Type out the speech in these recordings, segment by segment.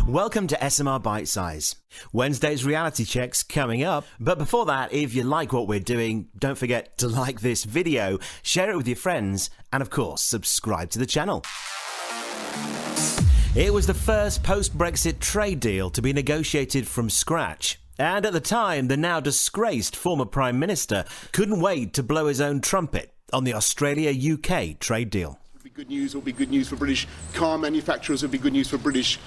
Welcome to SMR Bitesize. Wednesday's reality check's coming up, but before that, if you like what we're doing, don't forget to like this video, share it with your friends, and of course, subscribe to the channel. It was the first post-Brexit trade deal to be negotiated from scratch. And at the time, the now disgraced former Prime Minister couldn't wait to blow his own trumpet on the Australia-UK trade deal. Good news will be good news for British car manufacturers, it'll be good news for British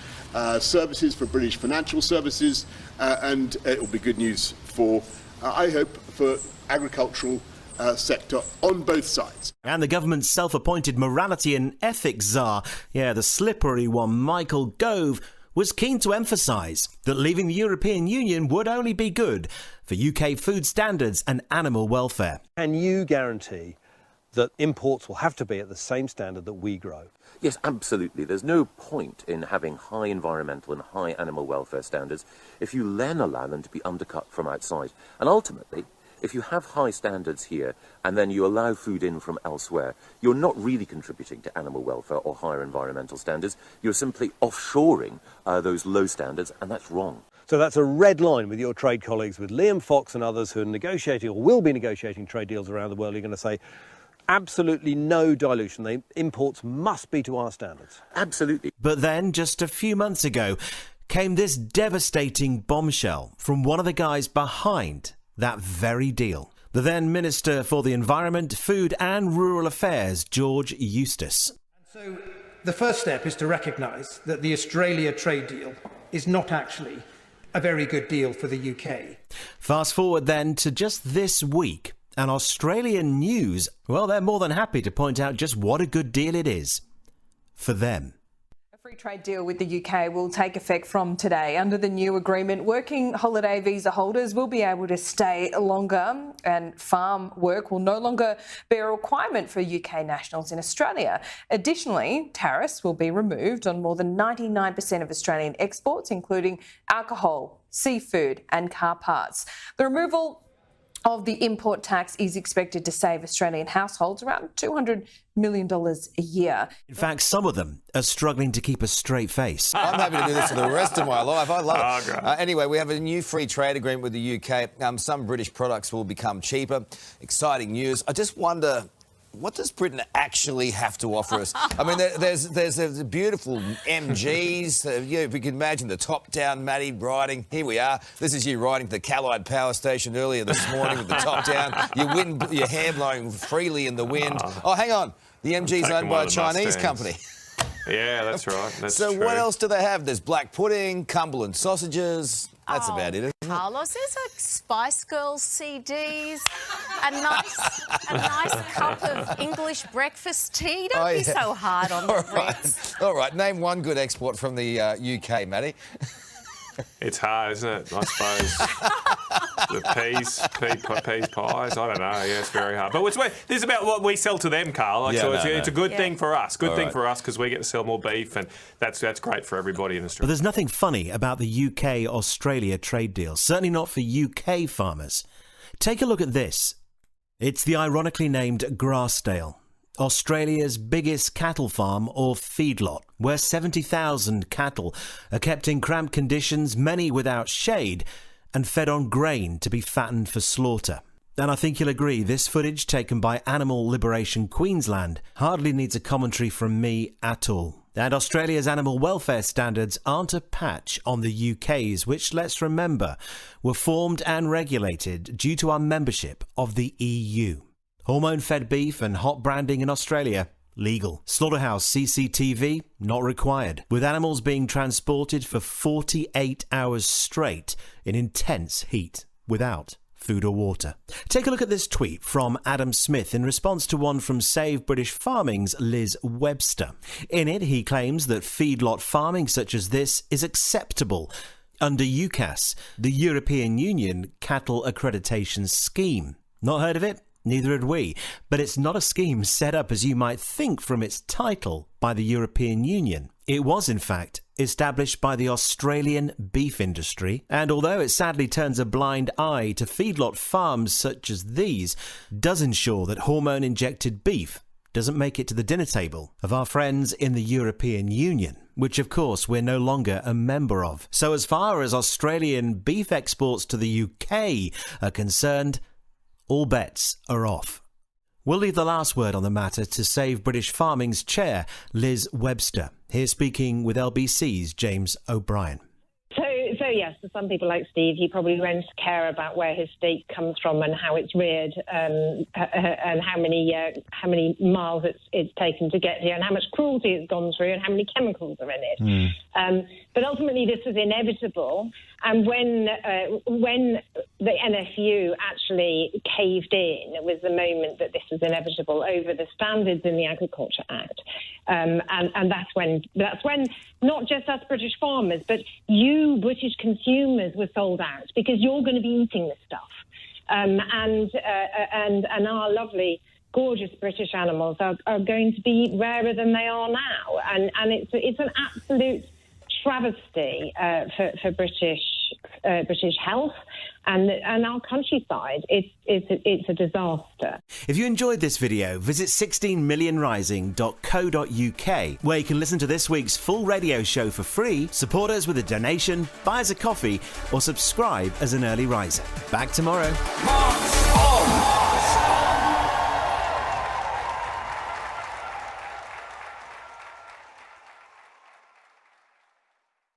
services, for British financial services, and it will be good news for, I hope, for agricultural sector on both sides. And the government's self-appointed morality and ethics czar, the slippery one, Michael Gove, was keen to emphasise that leaving the European Union would only be good for UK food standards and animal welfare. Can you guarantee that imports will have to be at the same standard that we grow? Yes, absolutely. There's no point in having high environmental and high animal welfare standards if you then allow them to be undercut from outside. And ultimately, if you have high standards here and then you allow food in from elsewhere, you're not really contributing to animal welfare or higher environmental standards. You're simply offshoring those low standards, and that's wrong. So that's a red line with your trade colleagues, with Liam Fox and others who are negotiating or will be negotiating trade deals around the world. You're going to say, absolutely no dilution. The imports must be to our standards. Absolutely. But then, just a few months ago, came this devastating bombshell from one of the guys behind that very deal. The then Minister for the Environment, Food and Rural Affairs, George Eustice. So the first step is to recognise that the Australia trade deal is not actually a very good deal for the UK. Fast forward then to just this week. And Australian News, well, they're more than happy to point out just what a good deal it is for them. A free trade deal with the UK will take effect from today. Under the new agreement, working holiday visa holders will be able to stay longer, and farm work will no longer be a requirement for UK nationals in Australia. Additionally, tariffs will be removed on more than 99% of Australian exports, including alcohol, seafood and car parts. The removal of the import tax is expected to save Australian households around $200 million a year. In fact, some of them are struggling to keep a straight face. I'm happy to do this for the rest of my life. I love it. Anyway, we have a new free trade agreement with the UK. Some British products will become cheaper. Exciting news. I just wonder, what does Britain actually have to offer us? I mean, there's a beautiful MGs. If we can imagine the top-down Matty riding. Here we are. This is you riding to the Callide Power Station earlier this morning with the top down. Your hair blowing freely in the wind. Oh, hang on. The MG's owned by a Chinese company. Yeah, that's right. That's so true. What else do they have? There's black pudding, Cumberland sausages. That's about it. Carlos, there's a Spice Girls CDs, a nice cup of English breakfast tea. Don't be so hard on the Brits. All right, name one good export from the UK, Matty. It's hard, isn't it? I suppose. The peas pies. I don't know. Yeah, it's very hard. But this is about what we sell to them, Carl. It's a good thing for us. Good thing for us because we get to sell more beef, and that's great for everybody in Australia. But there's nothing funny about the UK-Australia trade deal. Certainly not for UK farmers. Take a look at this. It's the ironically named Grassdale, Australia's biggest cattle farm or feedlot, where 70,000 cattle are kept in cramped conditions, many without shade, and fed on grain to be fattened for slaughter. And I think you'll agree, this footage taken by Animal Liberation Queensland hardly needs a commentary from me at all. And Australia's animal welfare standards aren't a patch on the UK's, which, let's remember, were formed and regulated due to our membership of the EU. Hormone-fed beef and hot branding in Australia, legal. Slaughterhouse CCTV, not required. With animals being transported for 48 hours straight in intense heat, without food or water. Take a look at this tweet from Adam Smith in response to one from Save British Farming's Liz Webster. In it, he claims that feedlot farming such as this is acceptable under UCAS, the European Union Cattle Accreditation Scheme. Not heard of it? Neither had we, but it's not a scheme set up as you might think from its title by the European Union. It was, in fact, established by the Australian beef industry, and although it sadly turns a blind eye to feedlot farms such as these, does ensure that hormone-injected beef doesn't make it to the dinner table of our friends in the European Union, which of course we're no longer a member of. So as far as Australian beef exports to the UK are concerned, all bets are off. We'll leave the last word on the matter to Save British Farming's chair, Liz Webster, here speaking with LBC's James O'Brien. So yes, for some people like Steve, he probably won't care about where his steak comes from and how it's reared, and how many miles it's taken to get here, and how much cruelty it's gone through, and how many chemicals are in it. But ultimately, this was inevitable. And when the NFU actually caved in, it was the moment that this was inevitable over the standards in the Agriculture Act, and that's when not just us British farmers, but you British consumers were sold out, because you're going to be eating this stuff, and our lovely, gorgeous British animals are going to be rarer than they are now, and it's an absolute travesty for British health and our countryside. It's a disaster. If you enjoyed this video, visit 16millionrising.co.uk, where you can listen to this week's full radio show for free, support us with a donation, buy us a coffee, or subscribe as an early riser. Back tomorrow.